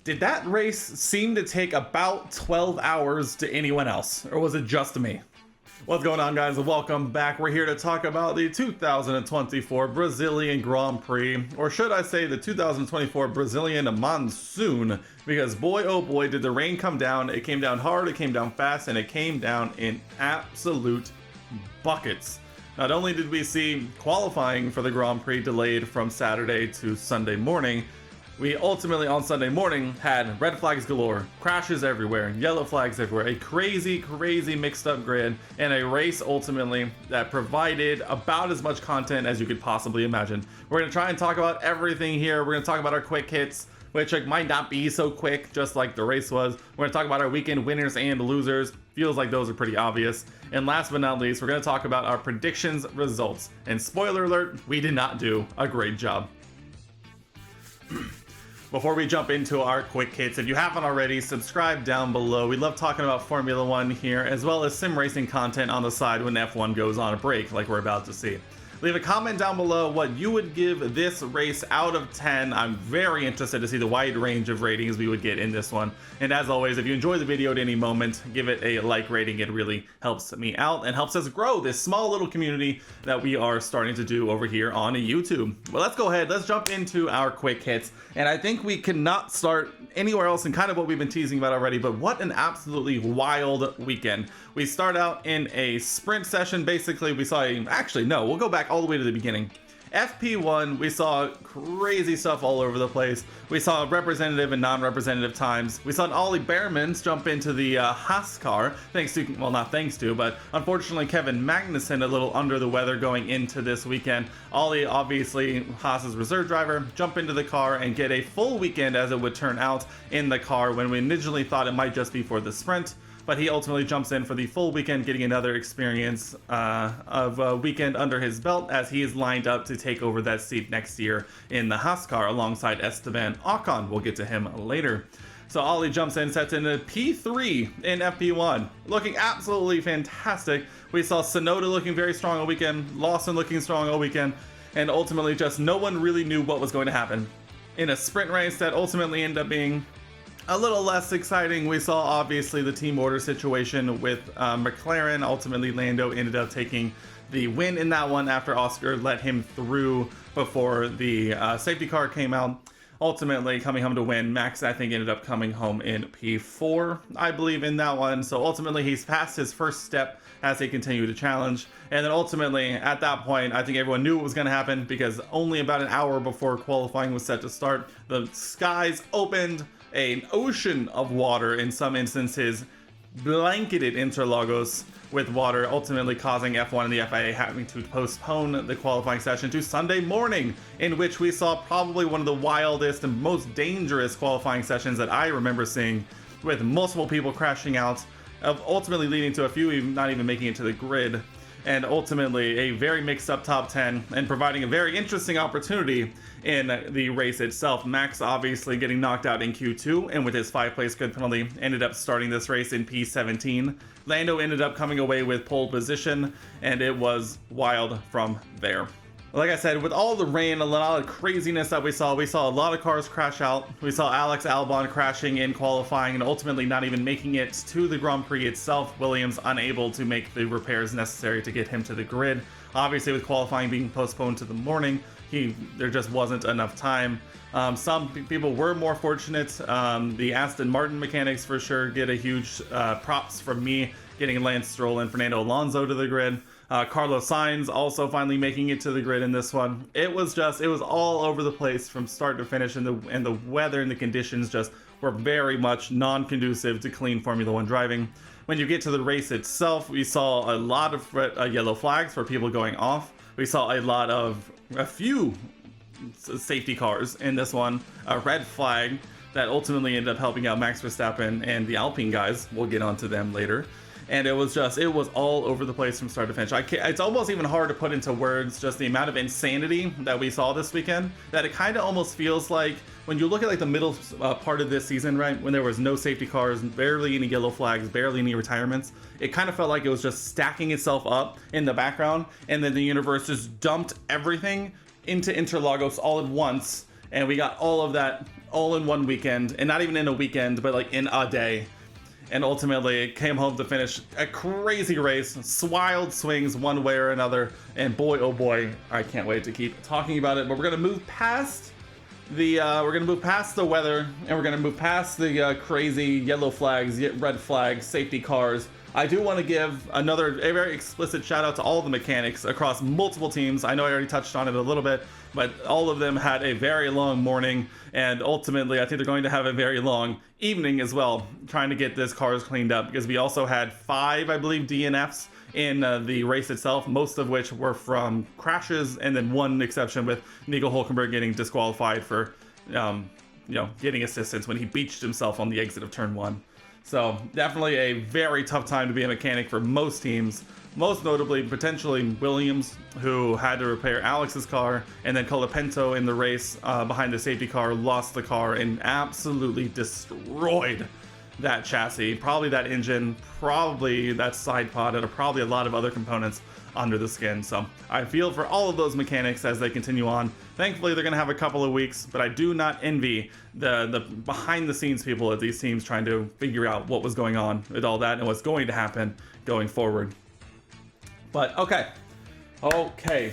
Did that race seem to take about 12 hours to anyone else, or was it just me? What's going on, guys? Welcome back. We're here to talk about the 2024 Brazilian Grand Prix, or should I say the 2024 Brazilian monsoon, because boy oh boy did the rain come down. It came down hard, it came down fast, and it came down in absolute buckets. Not only did we see qualifying for the Grand Prix delayed from Saturday to Sunday morning, we ultimately on Sunday morning had red flags galore, crashes everywhere, yellow flags everywhere, a crazy mixed up grid, and a race ultimately that provided about as much content as you could possibly imagine. We're going to try and talk about everything here. We're going to talk about our quick hits, which might not be so quick, just like the race was. We're going to talk about our weekend winners and losers. Feels like those are pretty obvious. And last but not least, we're going to talk about our predictions results. And spoiler alert, we did not do a great job. Before we jump into our quick hits, if you haven't already, subscribe down below. We love talking about Formula One here, as well as sim racing content on the side when F1 goes on a break, like we're about to see. Leave a comment down below what you would give this race out of 10. I'm very interested to see the wide range of ratings we would get in this one. And as always, if you enjoy the video at any moment, give it a like rating. It really helps me out and helps us grow this small little community that we are starting to do over here on YouTube. Well, let's go ahead. Let's jump into our quick hits. And I think we cannot start anywhere else in kind of what we've been teasing about already, but what an absolutely wild weekend. We start out in a sprint session. Basically, we saw we'll go back all the way to the beginning. FP1, we saw crazy stuff all over the place. We saw representative and non-representative times. We saw an Ollie Behrmans jump into the Haas car, not thanks to, but unfortunately Kevin Magnussen a little under the weather going into this weekend. Ollie, obviously Haas's reserve driver, jump into the car and get a full weekend as it would turn out in the car when we initially thought it might just be for the sprint. But he ultimately jumps in for the full weekend, getting another experience of a weekend under his belt as he is lined up to take over that seat next year in the Haas car alongside Esteban Ocon. We'll get to him later. So Ollie jumps in, sets into P3 in FP1, looking absolutely fantastic. We saw Tsunoda looking very strong all weekend, Lawson looking strong all weekend, and ultimately just no one really knew what was going to happen. In a sprint race that ultimately ended up being a little less exciting, we saw obviously the team order situation with McLaren. Ultimately, Lando ended up taking the win in that one after Oscar let him through before the safety car came out. Ultimately coming home to win. Max, I think, ended up coming home in P4, I believe, in that one. So ultimately, he's passed his first step as they continue to challenge. And then ultimately, at that point, I think everyone knew what was going to happen because only about an hour before qualifying was set to start, the skies opened. An ocean of water in some instances blanketed Interlagos with water, ultimately causing F1 and the FIA having to postpone the qualifying session to Sunday morning, in which we saw probably one of the wildest and most dangerous qualifying sessions that I remember seeing, with multiple people crashing out, ultimately leading to a few not even making it to the grid, and ultimately a very mixed up top 10 and providing a very interesting opportunity in the race itself. Max obviously getting knocked out in Q2 and with his 5-place grid penalty ended up starting this race in P17. Lando ended up coming away with pole position and it was wild from there. Like I said, with all the rain, a lot of craziness that we saw a lot of cars crash out. We saw Alex Albon crashing in qualifying and ultimately not even making it to the Grand Prix itself. Williams unable to make the repairs necessary to get him to the grid. Obviously, with qualifying being postponed to the morning, there just wasn't enough time. Some people were more fortunate. The Aston Martin mechanics for sure get a huge props from me, getting Lance Stroll and Fernando Alonso to the grid. Carlos Sainz also finally making it to the grid in this one. It was all over the place from start to finish, and the weather and the conditions just were very much non-conducive to clean Formula One driving. When you get to the race itself, we saw a lot of yellow flags for people going off. We saw a few safety cars in this one, a red flag that ultimately ended up helping out Max Verstappen and the Alpine guys. We'll get onto them later. And it was all over the place from start to finish. It's almost even hard to put into words just the amount of insanity that we saw this weekend, that it kind of almost feels like when you look at like the middle part of this season, right, when there was no safety cars, barely any yellow flags, barely any retirements, it kind of felt like it was just stacking itself up in the background, and then the universe just dumped everything into Interlagos all at once, and we got all of that all in one weekend, and not even in a weekend, but like in a day. And ultimately it came home to finish a crazy race, wild swings one way or another, and boy oh boy, I can't wait to keep talking about it. But we're gonna move past the weather, and we're gonna move past the crazy yellow flags, red flags, safety cars. I do want to give a very explicit shout out to all the mechanics across multiple teams. I know I already touched on it a little bit, but all of them had a very long morning, and ultimately I think they're going to have a very long evening as well, trying to get this cars cleaned up, because we also had 5, I believe, DNFs in the race itself, most of which were from crashes, and then one exception with Nico Hulkenberg getting disqualified for getting assistance when he beached himself on the exit of turn 1. So definitely a very tough time to be a mechanic for most teams, most notably potentially Williams, who had to repair Alex's car, and then Colapinto in the race behind the safety car lost the car and absolutely destroyed that chassis, probably that engine, probably that side pod, and probably a lot of other components under the skin. So I feel for all of those mechanics as they continue on. Thankfully they're going to have a couple of weeks, but I do not envy the behind the scenes people at these teams trying to figure out what was going on with all that and what's going to happen going forward. But okay,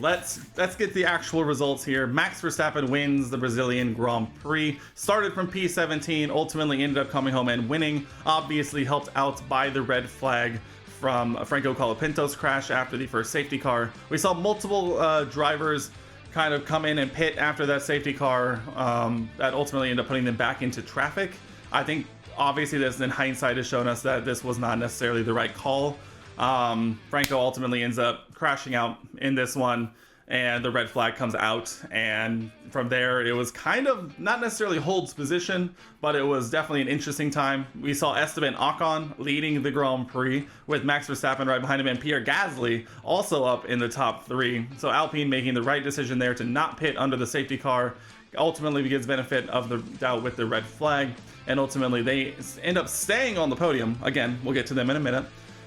let's get the actual results here. Max Verstappen wins the Brazilian Grand Prix, started from P17, ultimately ended up coming home and winning, obviously helped out by the red flag from Franco Colapinto's crash after the first safety car. We saw multiple drivers kind of come in and pit after that safety car that ultimately ended up putting them back into traffic. I think obviously this in hindsight has shown us that this was not necessarily the right call. Franco ultimately ends up crashing out in this one, and the red flag comes out, and from there it was kind of not necessarily Holds position, but it was definitely an interesting time. We saw Esteban Ocon leading the Grand Prix with Max Verstappen right behind him, and Pierre Gasly also up in the top 3. So Alpine making the right decision there to not pit under the safety car, ultimately gives benefit of the doubt with the red flag, and ultimately they end up staying on the podium. Again, we'll get to them in a minute.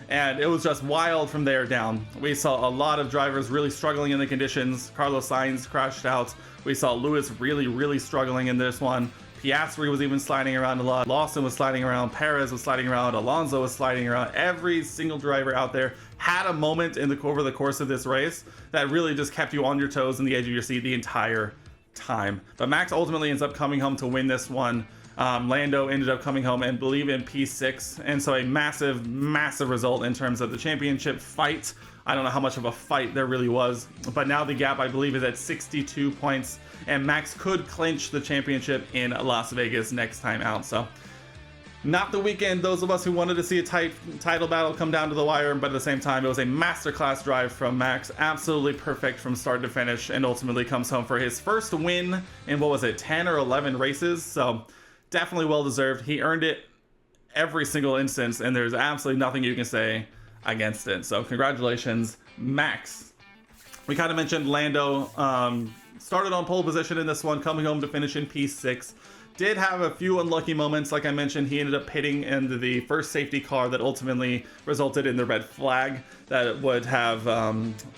And it was just wild from there down. We saw a lot of drivers really struggling in the conditions. Carlos Sainz crashed out. We saw Lewis really struggling in this one. Piastri was even sliding around a lot. Lawson was sliding around. Perez was sliding around. Alonso was sliding around. Every single driver out there had a moment over the course of this race that really just kept you on your toes and the edge of your seat the entire time. But Max ultimately ends up coming home to win this one. Lando ended up coming home and believe in P6, and so a massive result in terms of the championship fight. I don't know how much of a fight there really was, but now the gap I believe is at 62 points, and Max could clinch the championship in Las Vegas next time out. So not the weekend those of us who wanted to see a tight title battle come down to the wire, but at the same time it was a masterclass drive from Max, absolutely perfect from start to finish, and ultimately comes home for his first win in, what was it, 10 or 11 races. So definitely well deserved. He earned it every single instance, and there's absolutely nothing you can say against it. So congratulations, Max. We kind of mentioned Lando started on pole position in this one, coming home to finish in P6. Did have a few unlucky moments. Like I mentioned, he ended up pitting into the first safety car that ultimately resulted in the red flag that would have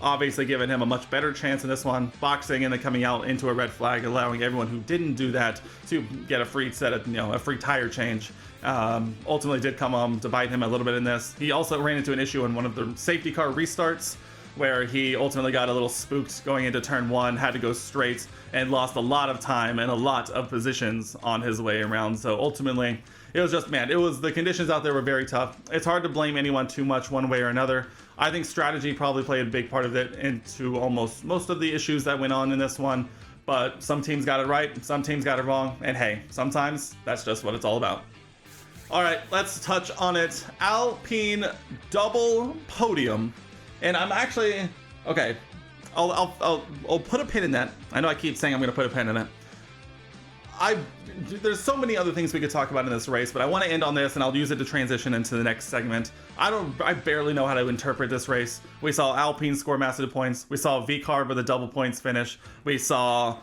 obviously given him a much better chance in this one, boxing and then coming out into a red flag, allowing everyone who didn't do that to get a free set of, a free tire change. Ultimately did come home to bite him a little bit in this. He also ran into an issue in one of the safety car restarts, where he ultimately got a little spooked going into turn 1, had to go straight, and lost a lot of time and a lot of positions on his way around. So ultimately, it was just, the conditions out there were very tough. It's hard to blame anyone too much one way or another. I think strategy probably played a big part of it into almost most of the issues that went on in this one, but some teams got it right, some teams got it wrong, and hey, sometimes that's just what it's all about. All right, let's touch on it. Alpine double podium. And I'm actually, okay, I'll put a pin in that. I know I keep saying I'm going to put a pin in it. There's so many other things we could talk about in this race, but I want to end on this, and I'll use it to transition into the next segment. I barely know how to interpret this race. We saw Alpine score massive points. We saw V-Carb with a double points finish. We saw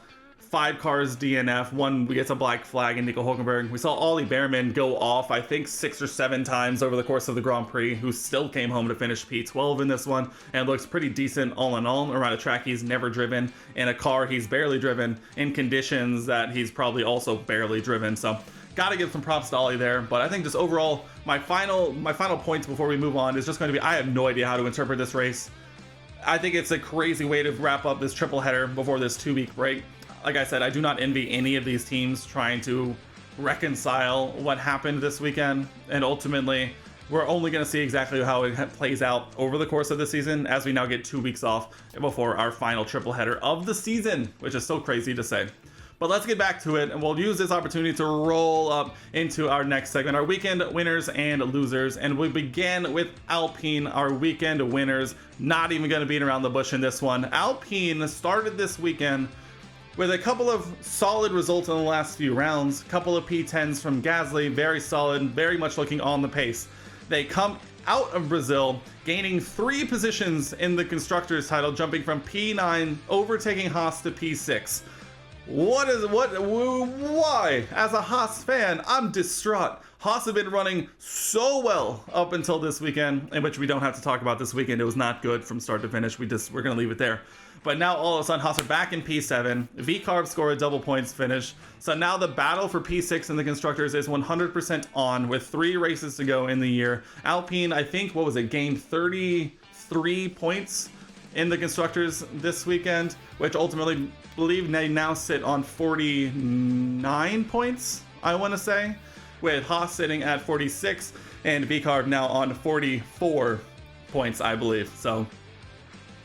5 cars DNF, 1 gets a black flag in Nico Hulkenberg. We saw Ollie Behrman go off, I think 6 or 7 times over the course of the Grand Prix, who still came home to finish P12 in this one, and looks pretty decent all in all, around a track he's never driven, in a car he's barely driven, in conditions that he's probably also barely driven. So gotta give some props to Ollie there. But I think just overall, my final points before we move on is just going to be, I have no idea how to interpret this race. I think it's a crazy way to wrap up this triple header before this 2-week break. Like I said, I do not envy any of these teams trying to reconcile what happened this weekend, and ultimately we're only going to see exactly how it plays out over the course of the season, as we now get 2 weeks off before our final triple header of the season, which is so crazy to say. But let's get back to it, and we'll use this opportunity to roll up into our next segment, our weekend winners and losers. And we begin with Alpine, our weekend winners. Not even going to beat around the bush in this one. Alpine started this weekend with a couple of solid results in the last few rounds, a couple of P10s from Gasly, very solid, very much looking on the pace. They come out of Brazil, gaining 3 positions in the Constructors title, jumping from P9, overtaking Haas to P6. Why? As a Haas fan, I'm distraught. Haas have been running so well up until this weekend, in which we don't have to talk about this weekend. It was not good from start to finish. We're going to leave it there. But now all of a sudden, Haas are back in P7. VCarb scored a double points finish. So now the battle for P6 in the Constructors is 100% on, with 3 races to go in the year. Alpine, I think, gained 33 points in the Constructors this weekend, which ultimately believe they now sit on 49 points, I want to say, with Haas sitting at 46 and VCarb now on 44 points, I believe. So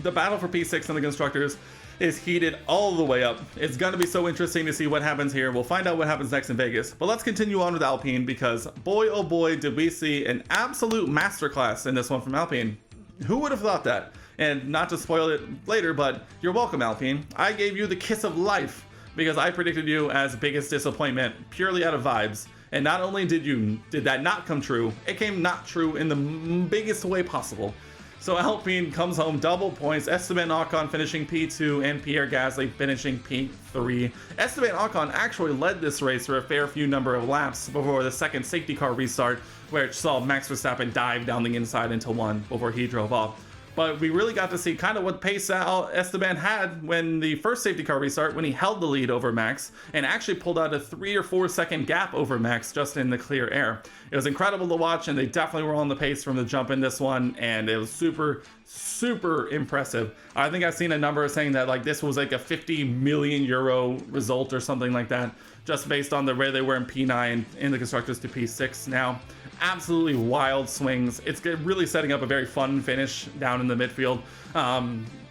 the battle for P6 in the Constructors is heated all the way up. It's going to be so interesting to see what happens here. We'll find out what happens next in Vegas. But let's continue on with Alpine, because boy oh boy did we see an absolute masterclass in this one from Alpine. Who would have thought that? And not to spoil it later, but you're welcome, Alpine. I gave you the kiss of life because I predicted you as biggest disappointment purely out of vibes. And not only did that not come true, it came not true in the biggest way possible. So Alpine comes home double points, Esteban Ocon finishing P2 and Pierre Gasly finishing P3. Esteban Ocon actually led this race for a fair few number of laps before the second safety car restart, where it saw Max Verstappen dive down the inside into 1 before he drove off. But we really got to see kind of what pace Esteban had when the first safety car restart, when he held the lead over Max and actually pulled out a 3 or 4 second gap over Max just in the clear air. It was incredible to watch, and they definitely were on the pace from the jump in this one, and it was super, super impressive. I think I've seen a number saying that like this was like a 50 million euro result or something like that, just based on the way they were in P9 in the Constructors to P6 now. Absolutely wild swings. It's really setting up a very fun finish down in the midfield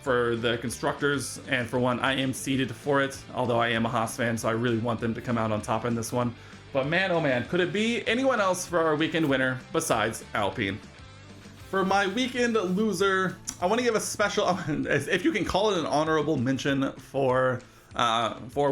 for the Constructors, and for one, I am seated for it, although I am a Haas fan, so I really want them to come out on top in this one. But man, oh man, could it be anyone else for our weekend winner besides Alpine? For my weekend loser, I want to give a special, if you can call it an honorable mention for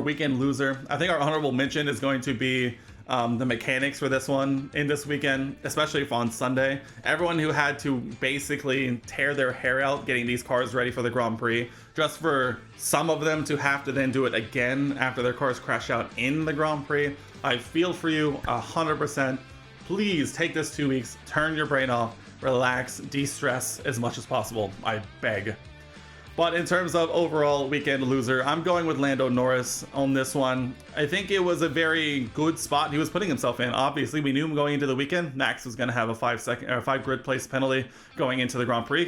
weekend loser. I think our honorable mention is going to be the mechanics for this one in this weekend, especially on Sunday. Everyone who had to basically tear their hair out getting these cars ready for the Grand Prix, just for some of them to have to then do it again after their cars crash out in the Grand Prix. I feel for you 100%. Please take this 2 weeks, turn your brain off, relax, de-stress as much as possible. I beg. But in terms of overall weekend loser, I'm going with Lando Norris on this one. I think it was a very good spot he was putting himself in. Obviously, we knew going into the weekend, Max was going to have a 5 grid place penalty going into the Grand Prix,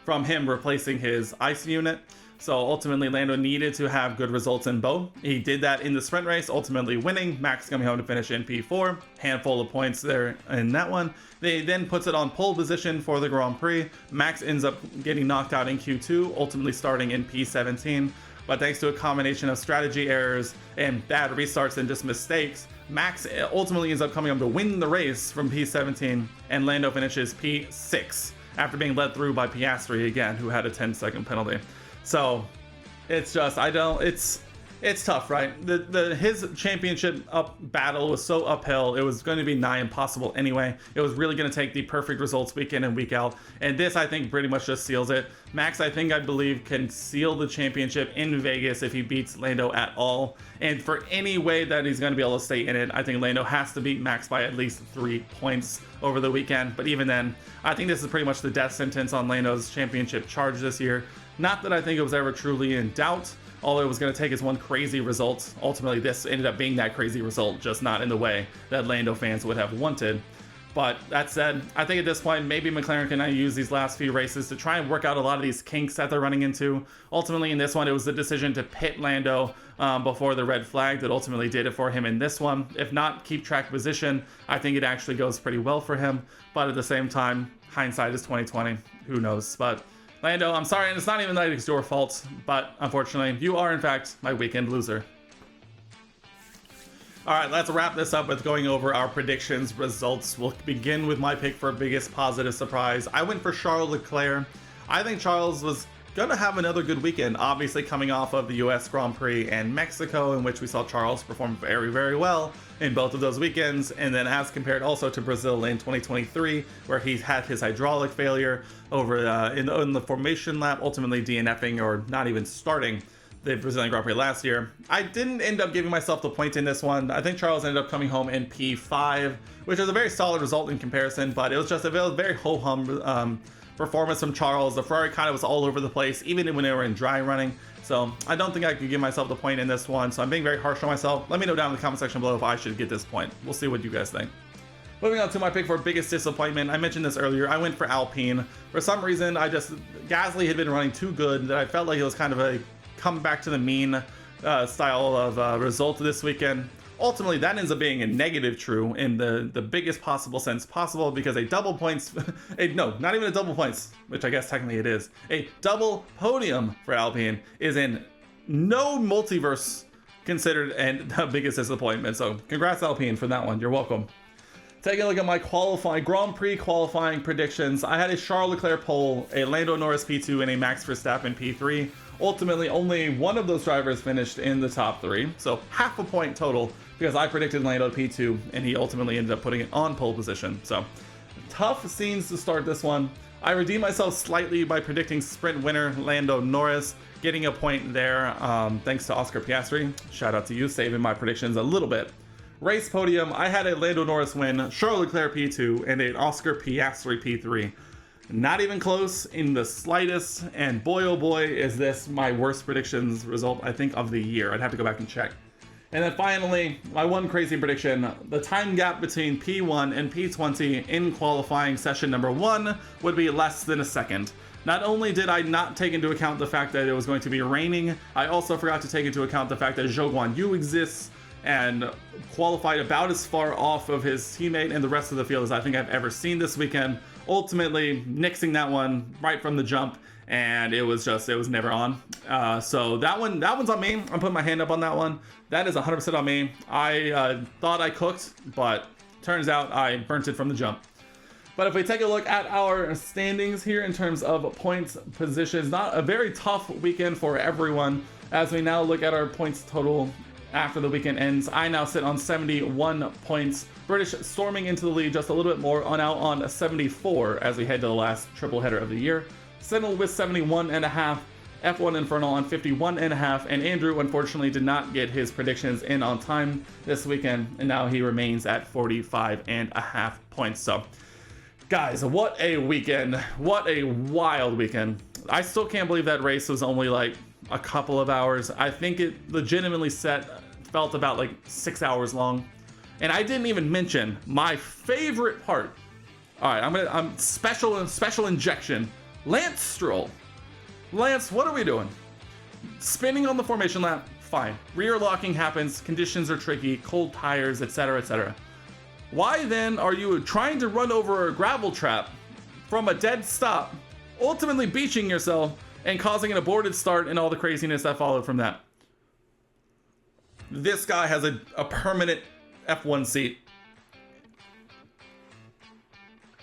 from him replacing his ICE unit. So ultimately, Lando needed to have good results in both. He did that in the sprint race, ultimately winning. Max coming home to finish in P4. Handful of points there in that one. They then puts it on pole position for the Grand Prix. Max ends up getting knocked out in Q2, ultimately starting in P17. But thanks to a combination of strategy errors and bad restarts and just mistakes, Max ultimately ends up coming home to win the race from P17, and Lando finishes P6 after being led through by Piastri again, who had a 10-second penalty. So it's just, it's It's tough, right? His championship battle was so uphill. It was going to be nigh impossible anyway. It was really going to take the perfect results week in and week out. And this, I think, pretty much just seals it. Max, I believe, can seal the championship in Vegas if he beats Lando at all. And for any way that he's going to be able to stay in it, I think Lando has to beat Max by at least 3 points over the weekend. But even then, I think this is pretty much the death sentence on Lando's championship charge this year. Not that I think it was ever truly in doubt. All it was going to take is one crazy result. Ultimately, this ended up being that crazy result, just not in the way that Lando fans would have wanted. But that said, I think at this point, maybe McLaren can now use these last few races to try and work out a lot of these kinks that they're running into. Ultimately, in this one, it was the decision to pit Lando before the red flag that ultimately did it for him in this one. If not, keep track position. I think it actually goes pretty well for him. But at the same time, hindsight is 20/20. Who knows? But Lando, I'm sorry, and it's not even that it's your fault, but unfortunately, you are in fact my weekend loser. All right, let's wrap this up with going over our predictions results. We'll begin with my pick for biggest positive surprise. I went for Charles Leclerc. I think Charles was gonna have another good weekend, obviously coming off of the US Grand Prix and Mexico, in which we saw Charles perform very, very well in both of those weekends, and then as compared also to Brazil in 2023, where he had his hydraulic failure over in the formation lap, ultimately DNFing or not even starting the Brazilian Grand Prix last year. I didn't end up giving myself the point in this one. I think Charles ended up coming home in P5, which is a very solid result in comparison, but it was just a very ho-hum performance from Charles. The Ferrari kind of was all over the place, even when they were in dry running. So I don't think I could give myself the point in this one. So I'm being very harsh on myself. Let me know down in the comment section below if I should get this point. We'll see what you guys think. Moving on to my pick for biggest disappointment. I mentioned this earlier. I went for Alpine. For some reason, Gasly had been running too good that I felt like it was kind of a come back to the mean style of result this weekend. Ultimately, that ends up being a negative true in the biggest possible sense possible, because a double points, no, not even a double points, which I guess technically it is, a double podium for Alpine is in no multiverse considered and the biggest disappointment. So congrats Alpine for that one. You're welcome. Taking a look at my Grand Prix qualifying predictions, I had a Charles Leclerc pole, a Lando Norris P2, and a Max Verstappen P3. Ultimately, only one of those drivers finished in the top 3, so half a point total, because I predicted Lando P2, and he ultimately ended up putting it on pole position. So, tough scenes to start this one. I redeemed myself slightly by predicting sprint winner Lando Norris, getting a point there, thanks to Oscar Piastri. Shout out to you, saving my predictions a little bit. Race podium, I had a Lando Norris win, Charles Leclerc P2, and an Oscar Piastri P3. Not even close in the slightest, and boy oh boy is this my worst predictions result, I think, of the year. I'd have to go back and check. And then finally, my one crazy prediction, the time gap between P1 and P20 in qualifying session number 1 would be less than a second. Not only did I not take into account the fact that it was going to be raining, I also forgot to take into account the fact that Zhou Guanyu exists and qualified about as far off of his teammate and the rest of the field as I think I've ever seen this weekend. Ultimately nixing that one right from the jump, and it was never on. So that one's on me. I'm putting my hand up on that one. That is 100% on me. I thought I cooked, but turns out I burnt it from the jump. But if we take a look at our standings here in terms of points positions, not a very tough weekend for everyone. As we now look at our points total after the weekend ends, I now sit on 71 points. British storming into the lead just a little bit more, now on 74 as we head to the last triple header of the year. Sinnel with 71.5, F1 Infernal on 51.5, and Andrew unfortunately did not get his predictions in on time this weekend, and now he remains at 45.5 points. So, guys, what a weekend. What a wild weekend. I still can't believe that race was only like a couple of hours. I think it legitimately felt about like 6 hours long. And I didn't even mention my favorite part. All right, I'm special injection. Lance Stroll. Lance, what are we doing? Spinning on the formation lap, fine. Rear locking happens, conditions are tricky, cold tires, etc., etc. Why then are you trying to run over a gravel trap from a dead stop, ultimately beaching yourself and causing an aborted start and all the craziness that followed from that? This guy has a permanent F1 seat.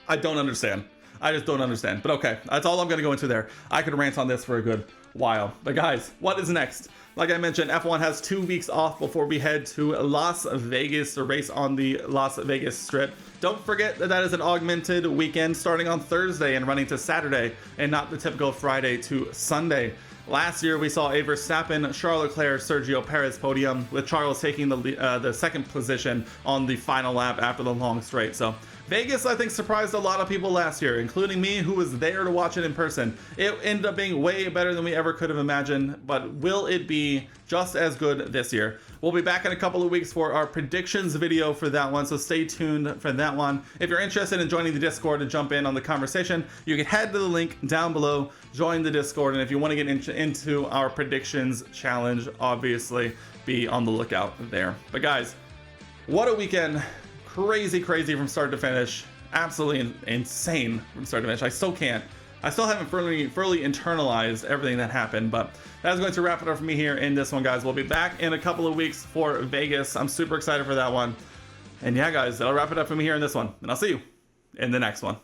I don't understand. I just don't understand. But okay, that's all I'm going to go into there. I could rant on this for a good while. But guys, what is next? Like I mentioned, F1 has 2 weeks off before we head to Las Vegas to race on the Las Vegas Strip. Don't forget that that is an augmented weekend starting on Thursday and running to Saturday, and not the typical Friday to Sunday. Last year, we saw a Verstappen, Charles Leclerc, Sergio Perez podium, with Charles taking the second position on the final lap after the long straight. So Vegas, I think, surprised a lot of people last year, including me, who was there to watch it in person. It ended up being way better than we ever could have imagined, but will it be just as good this year? We'll be back in a couple of weeks for our predictions video for that one, so stay tuned for that one. If you're interested in joining the Discord and jump in on the conversation, you can head to the link down below, join the Discord, and if you want to get into our predictions challenge, obviously be on the lookout there. But guys, what a weekend. Crazy from start to finish. Absolutely insane from start to finish. I still haven't fully internalized everything that happened, but that's going to wrap it up for me here in this one, guys. We'll be back in a couple of weeks for Vegas. I'm super excited for that one. And yeah, guys, that'll wrap it up for me here in this one. And I'll see you in the next one.